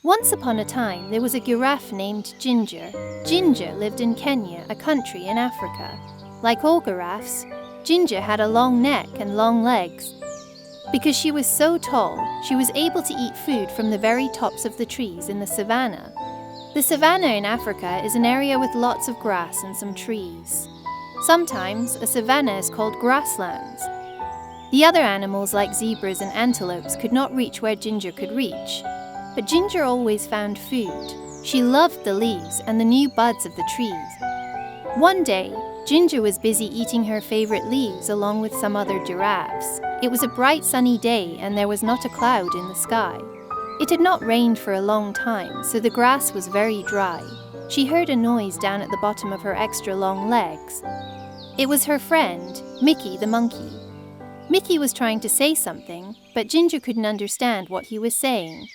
Once upon a time, there was a giraffe named Ginger. Ginger lived in Kenya, a country in Africa. Like all giraffes, Ginger had a long neck and long legs. Because she was so tall, she was able to eat food from the very tops of the trees in the savannah. The savannah in Africa is an area with lots of grass and some trees. Sometimes, a savannah is called grasslands. The other animals like zebras and antelopes could not reach where Ginger could reach. But Ginger always found food. She loved the leaves and the new buds of the trees. One day, Ginger was busy eating her favorite leaves along with some other giraffes. It was a bright sunny day and there was not a cloud in the sky. It had not rained for a long time, so the grass was very dry. She heard a noise down at the bottom of her extra long legs. It was her friend, Mickey the monkey. Mickey was trying to say something, but Ginger couldn't understand what he was saying.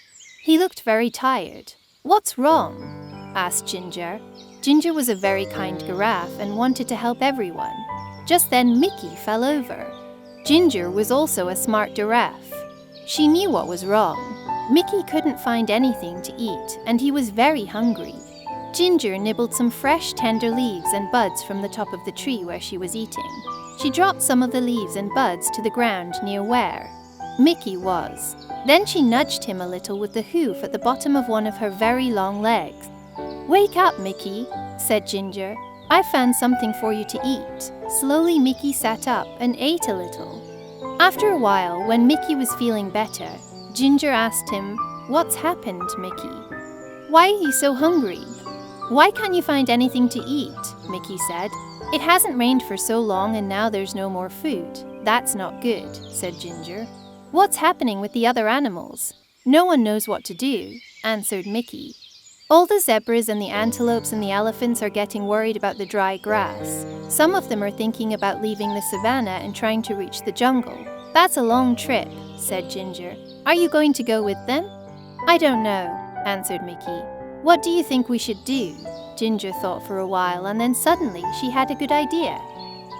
He looked very tired. "What's wrong?" asked Ginger. Ginger was a very kind giraffe and wanted to help everyone. Just then Mickey fell over. Ginger was also a smart giraffe. She knew what was wrong. Mickey couldn't find anything to eat and he was very hungry. Ginger nibbled some fresh tender leaves and buds from the top of the tree where she was eating. She dropped some of the leaves and buds to the ground near where Mickey was. Then she nudged him a little with the hoof at the bottom of one of her very long legs. "Wake up, Mickey," said Ginger. "I found something for you to eat." Slowly Mickey sat up and ate a little. After a while, when Mickey was feeling better, Ginger asked him, "What's happened, Mickey? Why are you so hungry?" "Why can't you find anything to eat?" Mickey said. "It hasn't rained for so long and now there's no more food." "That's not good," said Ginger. "What's happening with the other animals?" "No one knows what to do," answered Mickey. "All the zebras and the antelopes and the elephants are getting worried about the dry grass. Some of them are thinking about leaving the savannah and trying to reach the jungle." "That's a long trip," said Ginger. "Are you going to go with them?" "I don't know," answered Mickey. "What do you think we should do?" Ginger thought for a while and then suddenly she had a good idea.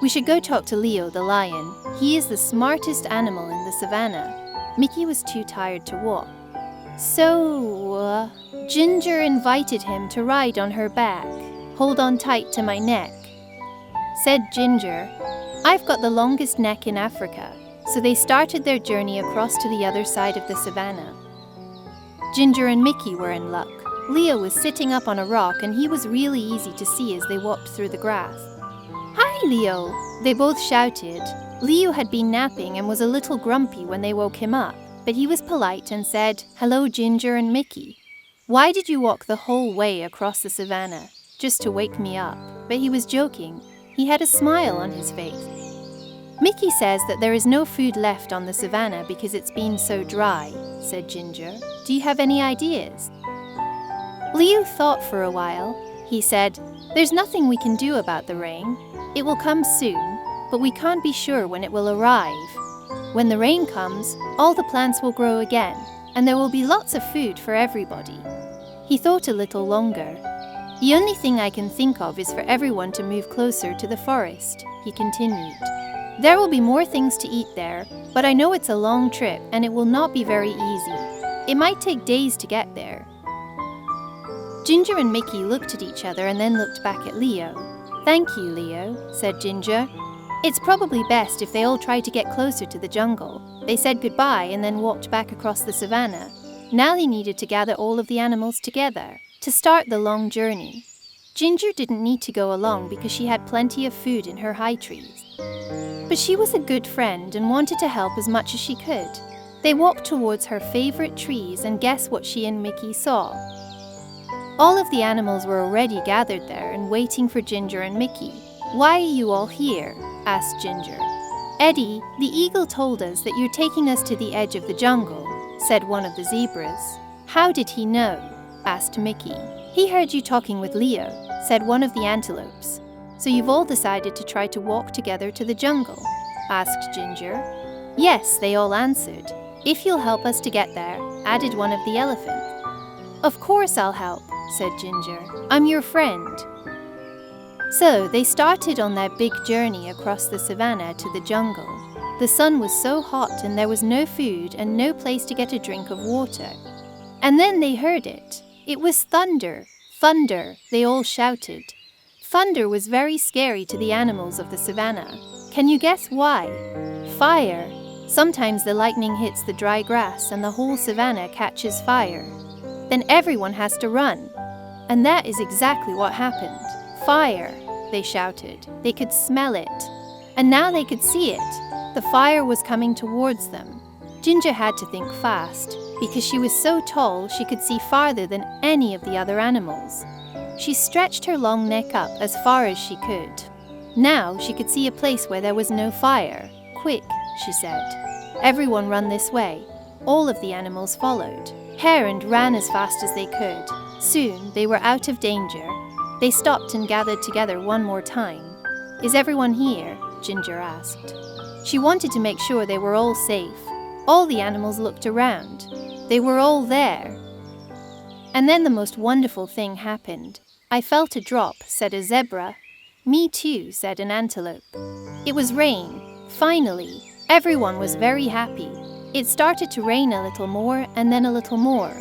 "We should go talk to Leo the lion. He is the smartest animal in the savannah." Mickey was too tired to walk. So, Ginger invited him to ride on her back. "Hold on tight to my neck," said Ginger. "I've got the longest neck in Africa." So they started their journey across to the other side of the savannah. Ginger and Mickey were in luck. Leo was sitting up on a rock and he was really easy to see as they walked through the grass. "Hi, Leo!" they both shouted. Leo had been napping and was a little grumpy when they woke him up, but he was polite and said, "Hello, Ginger and Mickey. Why did you walk the whole way across the savannah? Just to wake me up." But he was joking. He had a smile on his face. "Mickey says that there is no food left on the savannah because it's been so dry," said Ginger. "Do you have any ideas?" Leo thought for a while. He said, "There's nothing we can do about the rain. It will come soon, but we can't be sure when it will arrive. When the rain comes, all the plants will grow again, and there will be lots of food for everybody." He thought a little longer. "The only thing I can think of is for everyone to move closer to the forest," he continued. "There will be more things to eat there, but I know it's a long trip and it will not be very easy. It might take days to get there." Ginger and Mickey looked at each other and then looked back at Leo. "Thank you, Leo," said Ginger. "It's probably best if they all try to get closer to the jungle." They said goodbye and then walked back across the savannah. Now they needed to gather all of the animals together to start the long journey. Ginger didn't need to go along because she had plenty of food in her high trees. But she was a good friend and wanted to help as much as she could. They walked towards her favorite trees and guess what she and Mickey saw? All of the animals were already gathered there and waiting for Ginger and Mickey. "Why are you all here?" asked Ginger. "Eddie, the eagle told us that you're taking us to the edge of the jungle," said one of the zebras. "How did he know?" asked Mickey. "He heard you talking with Leo," said one of the antelopes. "So you've all decided to try to walk together to the jungle?" asked Ginger. "Yes," they all answered. "If you'll help us to get there," added one of the elephants. "Of course I'll help," said Ginger. "I'm your friend." So they started on their big journey across the savannah to the jungle. The sun was so hot and there was no food and no place to get a drink of water. And then they heard it. It was thunder. Thunder, they all shouted. Thunder was very scary to the animals of the savannah. Can you guess why? Fire. Sometimes the lightning hits the dry grass and the whole savannah catches fire. Then everyone has to run. And that is exactly what happened. Fire, they shouted. They could smell it. And now they could see it. The fire was coming towards them. Ginger had to think fast. Because she was so tall, she could see farther than any of the other animals. She stretched her long neck up as far as she could. Now she could see a place where there was no fire. Quick, she said. Everyone run this way. All of the animals followed. Hare ran as fast as they could. Soon they were out of danger. They stopped and gathered together one more time. Is everyone here? Ginger asked. She wanted to make sure they were all safe. All the animals looked around. They were all there. And then the most wonderful thing happened. I felt a drop, said a zebra. Me too, said an antelope. It was rain. Finally, everyone was very happy. It started to rain a little more and then a little more.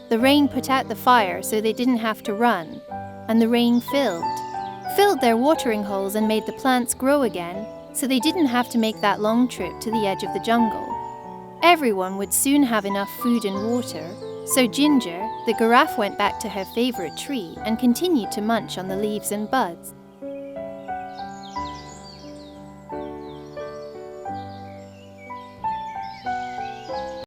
The rain put out the fire so they didn't have to run. And the rain filled their watering holes and made the plants grow again, so they didn't have to make that long trip to the edge of the jungle. Everyone would soon have enough food and water, so Ginger, the giraffe, went back to her favorite tree and continued to munch on the leaves and buds.